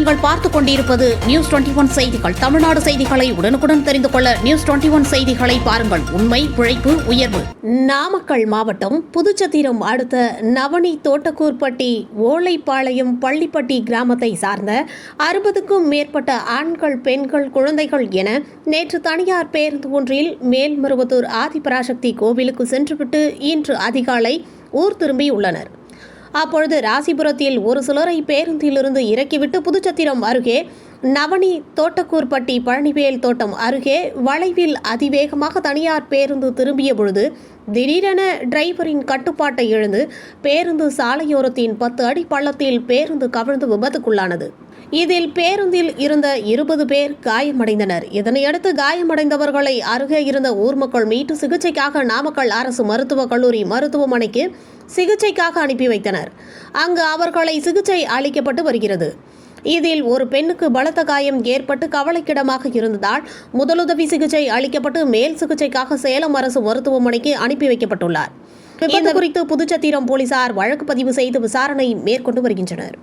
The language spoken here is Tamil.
நீங்கள் பார்த்துக் கொண்டிருப்பது நியூஸ் 21 செய்திகள். தமிழ்நாடு செய்திகளை உடனுக்குடன் தெரிந்து கொள்ள நியூஸ் 21 செய்திகளை பாருங்கள். உண்மை, உழைப்பு, உயர்வு. நாமக்கல் மாவட்டம் புதுச்சத்திரம் அடுத்த நவனி தோட்டக்கூர்பட்டி ஓலைப்பாளையம் பள்ளிப்பட்டி கிராமத்தை சார்ந்த 60க்கும் மேற்பட்ட ஆண்கள், பெண்கள், குழந்தைகள் என நேற்று தனியார் பேருந்து ஒன்றில் மேல்மருவத்தூர் ஆதிபராசக்தி கோவிலுக்கு சென்றுவிட்டு இன்று அதிகாலை ஊர் திரும்பியுள்ளனர். அப்பொழுது ராசிபுரத்தில் ஒரு சிலரை பேருந்திலிருந்து இறக்கிவிட்டு புதுச்சத்திரம் அருகே நவனி தோட்டக்கூர்பட்டி பழனிவேல் தோட்டம் அருகே வளைவில் அதிவேகமாக தனியார் பேருந்து திரும்பிய பொழுது திடீரென டிரைவரின் கட்டுப்பாட்டை இழந்து பேருந்து சாலையோரத்தின் 10 அடி பள்ளத்தில் பேருந்து கவிழ்ந்து விபத்துக்குள்ளானது. இதில் பேருந்தில் இருந்த 20 பேர் காயமடைந்தனர். இதனையடுத்து காயமடைந்தவர்களை அருகே இருந்த ஊர் மக்கள் மீட்டு சிகிச்சைக்காக நாமக்கல் அரசு மருத்துவக் கல்லூரி மருத்துவமனைக்கு சிகிச்சைக்காக அனுப்பி வைத்தனர். அங்கு அவர்களை சிகிச்சை அளிக்கப்பட்டு வருகிறது. இதில் ஒரு பெண்ணுக்கு பலத்த காயம் ஏற்பட்டு கவலைக்கிடமாக இருந்ததால் முதலுதவி சிகிச்சை அளிக்கப்பட்டு மேல் சிகிச்சைக்காக சேலம் அரசு மருத்துவமனைக்கு அனுப்பி வைக்கப்பட்டுள்ளார். விபத்து குறித்து புதுச்சத்திரம் போலீசார் வழக்கு பதிவு செய்து விசாரணை மேற்கொண்டு வருகின்றனர்.